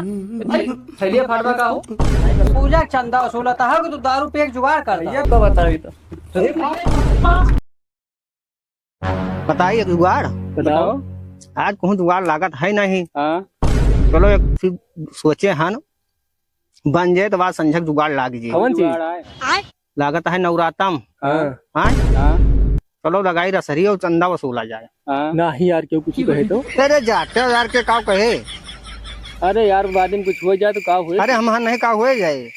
थैलिया फाड़वा का हो पूजा चंदा वसूलता है कि तू दारू पे एक जुगाड़ कर ये तो बताई तो बताइए जुगाड़। बताओ। आज कहूँ जुगाड़ लागत है नहीं। हाँ चलो एक फिर सोचे हन बन जाए तो बाद संझक जुगाड़ लाग जी। कौन चीज? लागत है नवरातम। हाँ हाँ हाँ चलो लगाई रसरी और चंदा वसूला जाए। हाँ। नहीं यार क्यों कुछ कहे तो? अरे जाते यार के का कहे। अरे यार बाद में कुछ हो जाए तो का हुए? अरे हम नहीं का हुए जाए।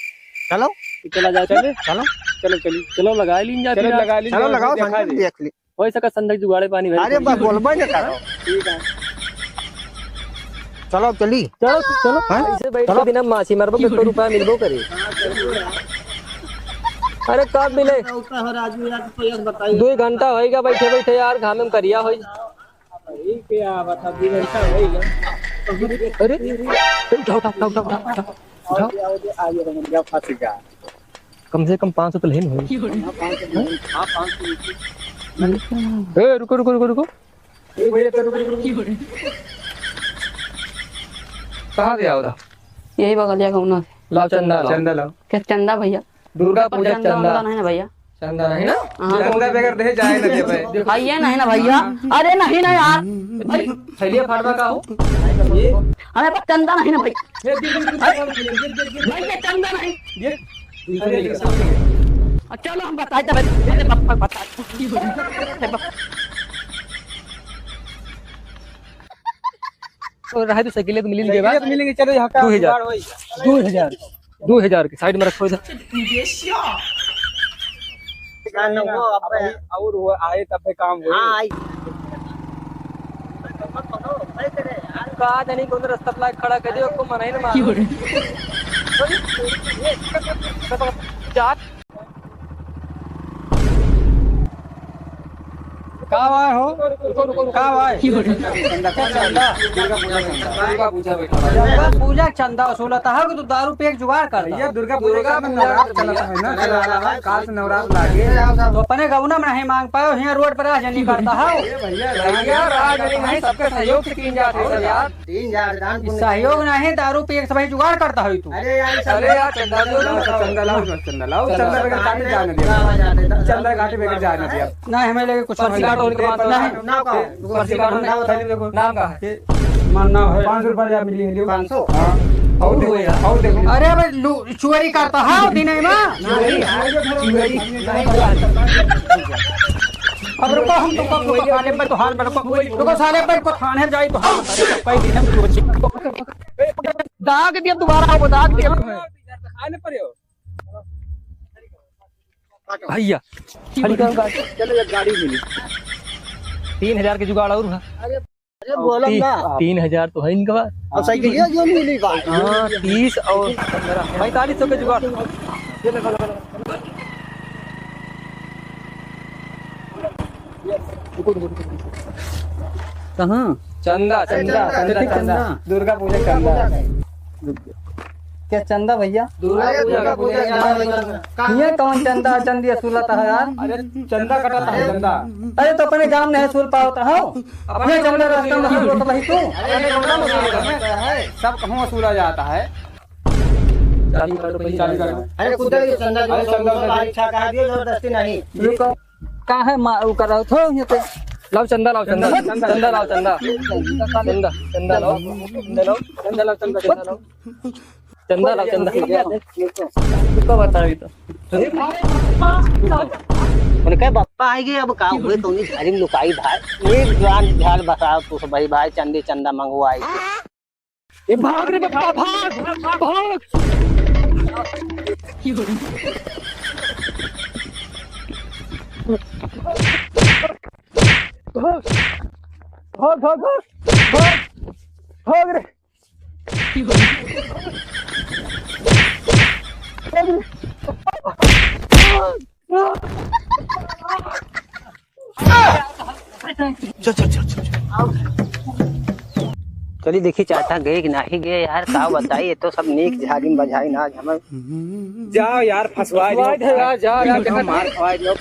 चलो चला जाए चले चलो चलो चलिए चलो लगा लीजिए चलो लगा लीजिए चलो लगाओ संझक देख ली। हो सका संदक जुगाड़े पानी भर अरे बस बोलबो न करो। ठीक है चलो चली चलो चलो हाँ? ऐसे बैठ के दिन मासी मरबो कितना रुपया मिलबो करे। अरे कब मिले? 2 घंटा होएगा बैठे बैठे यार घाम में करिया होई। क्या बता 2 घंटा होएगा। अरे उठाओ उठाओ उठाओ उठाओ उठाओ कम से कम 500 तो लेन होई। ए रुको रुको रुको रुको कहाँ गया उधर? यही बगलिया गाँव से। लाओ चंदा चंदा लाओ। क्या चंदा भैया? दुर्गा पूजा चंदा नहीं ना भैया? चंदा नहीं ना? चंदा बगैर दे जाए ना दे भाई। भैया नहीं ना भैया? अरे नहीं ना यार, थैलिया फाड़वा का हो अरे पर चंदा नहीं ना भैया, भैया चंदा नहीं। चलो हम बताए रहे तो साइकिल तो मिलेंगे बाद मिलेंगे। चलो यहाँ का 2000 के साइड में रखो इधर। और वो आए तब काम हो कहा जानी कौन रास्ता पर खड़ा कर दियो को मना ही ना मार कहाँ हो कहाँ पूजा चंदा वसूलता है कि तू दारू पे एक जुगाड़ कर। दुर्गा पूजा का नवरात्र चलता है ना चला रहा है काल से नवरात्र लागे तो अपने गौना में नहीं मांग पाओ यहाँ रोड पर राजनी करता है। भैया राजनी नहीं सबके सहयोग से 3000 है यार। 3000 दान सहयोग नहीं दारू पे एक सभी जुगाड़ करता है तू। अरे यार चंदा लाओ चंदा बगैर काटे जाने दिया चंदा घाटे बगैर जाने दिया नहीं हमें लगे कुछ नाम का है मानना है 500 रुपया मिलेंगे 500। अरे भाई चोरी करता है दिन में। अब रुको हम तुमको थाने पर तो हाल रुको साले पर को थाने जाए तो हाल दाग दिया दोबारा वो दाग दिया खाने पर हो भैया। चलो गाड़ी मिली 3000 के जुगाड़ और अरे बोलो ना 3000 तो है इनके पास। और साइकिल जो मिली भाई। हाँ 30 और 4500 के जुगाड़। कहाँ चंदा चंदा चंदा दुर्गा पूजा चंदा क्या चंदा भैया? दुर्गा पूजा ये कौन चंदा चंदी वसूलता है यार? अरे चंदा कटाता है चंदा। अरे तो अपने गांव नहीं वसूल पाता है अपने चंदा रास्ता में वसूल होता ही तू। सब कहूँ वसूला जाता है। अरे कुदर चंदा अच्छा कहा दियो जबरदस्ती नहीं। रुको कहाँ है वो कर रहा हो ये पे लाओ चंदा लाओ चंदा चंदा लाओ चंदा चंदा चंदा लाओ चंदा लाओ चंदा लाओ चंदा लाओ चंदा लाओ चंदा तो बताई तो मैंने कहा बप्पा आएगी अब का हुए तो नहीं झाड़ी में लुकाई भाई एक जान झाल बसाओ तो सब भाई भाई चंदे चंदा मंगवाई। ये भाग रे बप्पा भाग भाग भाग भाग भाग भाग रे चलिए देखिए चाचा गए कि नहीं गए यार, का बताइए तो सब नीक झाड़ी बजाई ना हमें। जाओ यार फंसवाई यार जा यार मार खवाई दो।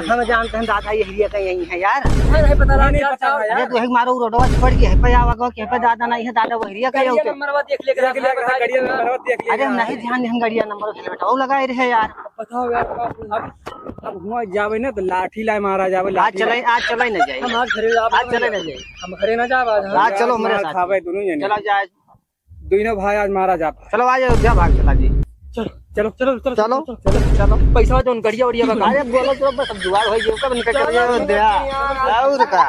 हम जानते हैं दादा ये एरिया का यही है यार। नहीं पता नहीं पता है अरे तू एक मारो रोडवा छोड़ के है पे आवा को के पे दादा नहीं है, दादा वो एरिया का ही होते। नंबरवा देख लेकर गाड़िया नंबर देख लिया। अरे नहीं ध्यान दे, हम गाड़िया नंबर हेलमेट वो लगाए रहे यार। बताओ यार अब हुआ जावे ना तो लाठी लाए मारा जावे। आज चले न जाए, हम आज घरे आज चले न जाए, हम घरे ना जाब आज चलो हमारे साथ। खावे दोनों जने। चलो जाए, दोनों भाई आज मारा जा। चलो आ जाओ, जा भाग चला जी। चलो चलो चलो चलो चलो पैसा जो गड़िया उड़िया अरे बोलो तो बस जुगाड़ हो गया, कब निकल कर दे और का